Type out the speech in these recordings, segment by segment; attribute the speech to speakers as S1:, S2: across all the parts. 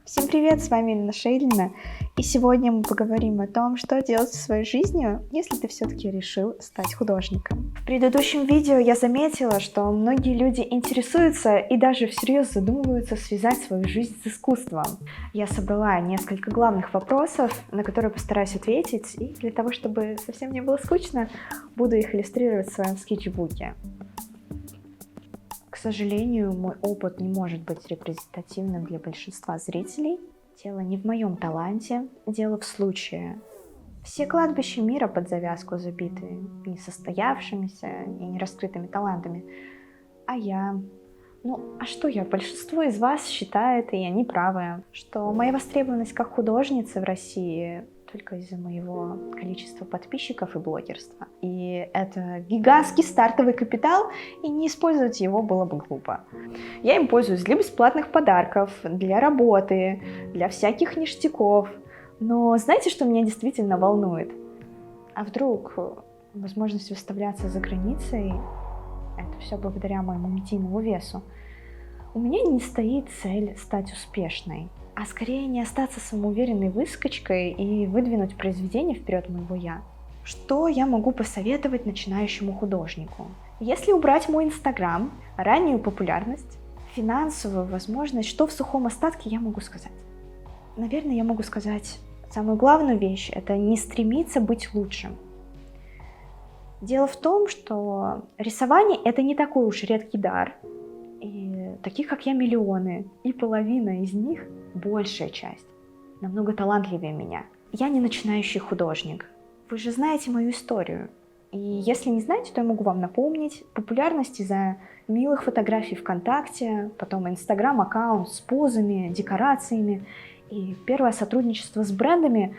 S1: Всем привет, с вами Ирина Шейлина, и сегодня мы поговорим о том, что делать со своей жизнью, если ты все-таки решил стать художником. В предыдущем видео я заметила, что многие люди интересуются и даже всерьез задумываются связать свою жизнь с искусством. Я собрала несколько главных вопросов, на которые постараюсь ответить, и для того, чтобы совсем не было скучно, буду их иллюстрировать в своем скетчбуке. К сожалению, мой опыт не может быть репрезентативным для большинства зрителей. Дело не в моем таланте, дело в случае. Все кладбища мира под завязку забиты несостоявшимися и нераскрытыми талантами. А я... а что я? Большинство из вас считает, и они правы, что моя востребованность как художницы в России только из-за моего количества подписчиков и блогерства. И это гигантский стартовый капитал, и не использовать его было бы глупо. Я им пользуюсь для бесплатных подарков, для работы, для всяких ништяков. Но знаете, что меня действительно волнует? А вдруг возможность выставляться за границей — это все благодаря моему медийному весу? У меня не стоит цель стать успешной, а скорее не остаться самоуверенной выскочкой и выдвинуть произведение вперед моего «я». Что я могу посоветовать начинающему художнику? Если убрать мой Инстаграм, раннюю популярность, финансовую возможность, что в сухом остатке я могу сказать? Наверное, я могу сказать самую главную вещь – это не стремиться быть лучшим. Дело в том, что рисование – это не такой уж редкий дар, и таких, как я, миллионы, и половина из них, большая часть, намного талантливее меня. Я не начинающий художник. Вы же знаете мою историю. И если не знаете, то я могу вам напомнить. Популярность из-за милых фотографий ВКонтакте, потом Инстаграм-аккаунт с позами, декорациями. И первое сотрудничество с брендами,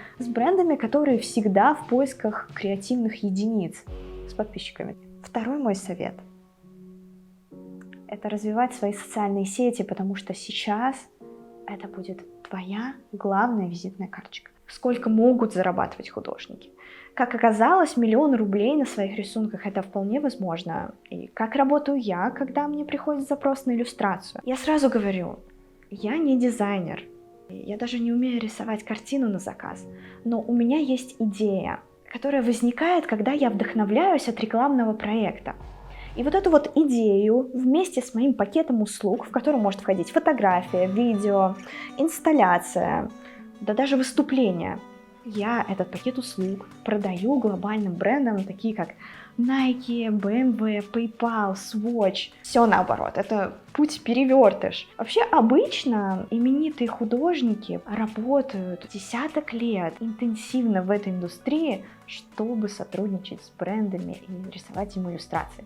S1: которые всегда в поисках креативных единиц с подписчиками. Второй мой совет – это развивать свои социальные сети, потому что сейчас это будет твоя главная визитная карточка. Сколько могут зарабатывать художники? Как оказалось, 1 000 000 рублей на своих рисунках – это вполне возможно. И как работаю я, когда мне приходит запрос на иллюстрацию? Я сразу говорю, я не дизайнер. Я даже не умею рисовать картину на заказ. Но у меня есть идея, которая возникает, когда я вдохновляюсь от рекламного проекта. И вот эту вот идею вместе с моим пакетом услуг, в который может входить фотография, видео, инсталляция, да даже выступление, я этот пакет услуг продаю глобальным брендам, такие как Nike, BMW, PayPal, Swatch. Все наоборот, это путь-перевертыш. Вообще обычно именитые художники работают десяток лет интенсивно в этой индустрии, чтобы сотрудничать с брендами и рисовать им иллюстрации.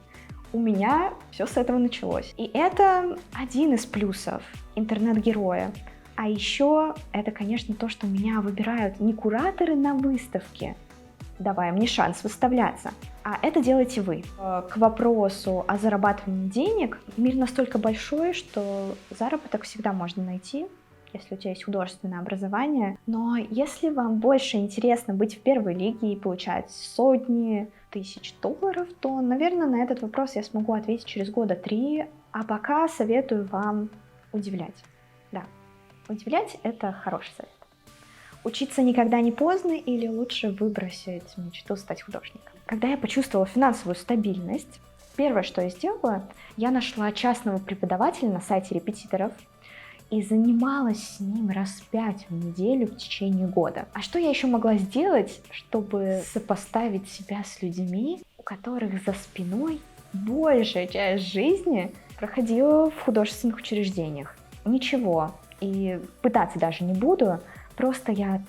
S1: У меня все с этого началось. И это один из плюсов интернет-героя. А еще это, конечно, то, что меня выбирают не кураторы на выставке, давая мне шанс выставляться, а это делаете вы. К вопросу о зарабатывании денег, мир настолько большой, что заработок всегда можно найти, если у тебя есть художественное образование. Но если вам больше интересно быть в первой лиге и получать сотни тысяч долларов, то, наверное, на этот вопрос я смогу ответить через 3 года. А пока советую вам удивлять. Да, удивлять – это хороший совет. Учиться никогда не поздно или лучше выбросить мечту стать художником. Когда я почувствовала финансовую стабильность, первое, что я сделала, я нашла частного преподавателя на сайте репетиторов и занималась с ним раз 5 в неделю в течение года. А что я еще могла сделать, чтобы сопоставить себя с людьми, у которых за спиной большая часть жизни проходила в художественных учреждениях? Ничего. И пытаться даже не буду, просто я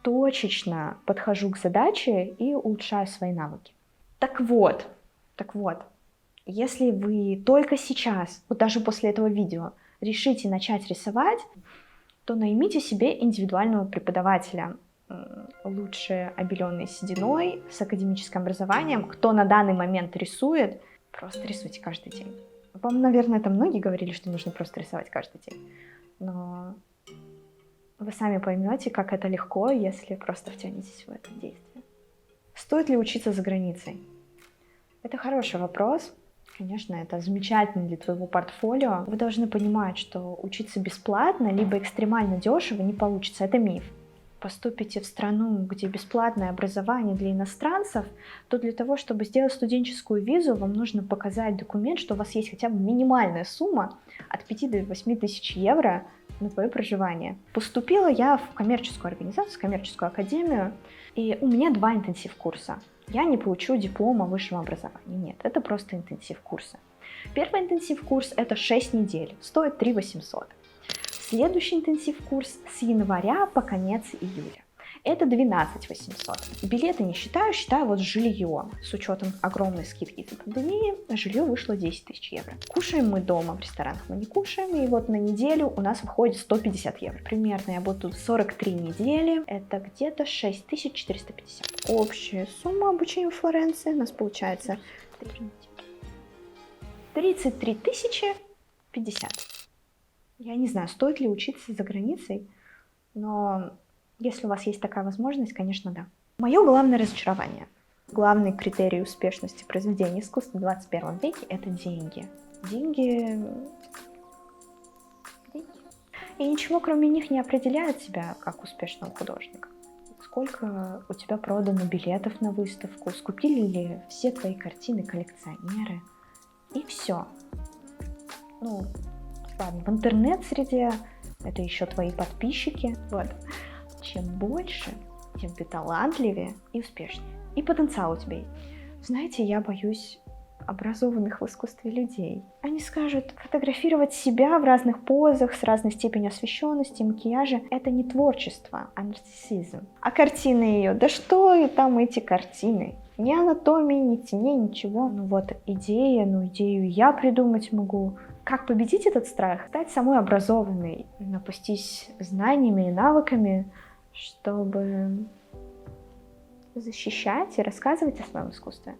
S1: точечно подхожу к задаче и улучшаю свои навыки. Так вот, если вы только сейчас, вот даже после этого видео, решите начать рисовать, то наймите себе индивидуального преподавателя, лучше обеленный сединой, с академическим образованием. Кто на данный момент рисует, просто рисуйте каждый день. Вам, наверное, это многие говорили, что нужно просто рисовать каждый день. Но вы сами поймете, как это легко, если просто втянетесь в это действие. Стоит ли учиться за границей? Это хороший вопрос. Конечно, это замечательно для твоего портфолио. Вы должны понимать, что учиться бесплатно, либо экстремально дешево не получится. Это миф. Поступите в страну, где бесплатное образование для иностранцев, то для того, чтобы сделать студенческую визу, вам нужно показать документ, что у вас есть хотя бы минимальная сумма от 5 до 8 тысяч евро на твое проживание. Поступила я в коммерческую организацию, коммерческую академию, и у меня 2 интенсив-курса. Я не получу диплома высшего образования, нет, это просто интенсив-курсы. Первый интенсив-курс это 6 недель, стоит 3 800. Следующий интенсив-курс с января по конец июля. Это 12 800. Билеты не считаю, считаю вот жилье. С учетом огромной скидки из-за пандемии, жилье вышло 10 тысяч евро. Кушаем мы дома, в ресторанах мы не кушаем, и вот на неделю у нас выходит 150 евро. Примерно я буду тут 43 недели, это где-то 6450. Общая сумма обучения в Флоренции у нас получается 33 тысячи 50. Я не знаю, стоит ли учиться за границей, но если у вас есть такая возможность, конечно, да. Мое главное разочарование. Главный критерий успешности произведения искусства в 21 веке – это деньги. Деньги. И ничего кроме них не определяет тебя как успешного художника. Сколько у тебя продано билетов на выставку, скупили ли все твои картины коллекционеры, и все. Ну, ладно, в интернет-среде это еще твои подписчики. Вот. Чем больше, тем ты талантливее и успешнее. И потенциал у тебя есть. Знаете, я боюсь образованных в искусстве людей. Они скажут, фотографировать себя в разных позах, с разной степенью освещенности, макияжа – это не творчество, а нарциссизм. А картины ее, да что и там эти картины? Ни анатомии, ни теней, ничего. Ну вот идею я придумать могу. Как победить этот страх? Стать самой образованной, напастись знаниями и навыками, чтобы защищать и рассказывать о своем искусстве.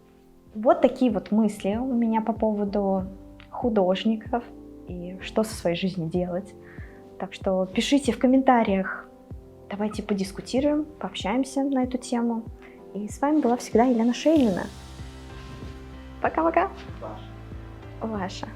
S1: Вот такие вот мысли у меня по поводу художников и что со своей жизнью делать. Так что пишите в комментариях, давайте подискутируем, пообщаемся на эту тему. И с вами была всегда Елена Шейнина. Пока-пока. Ваша.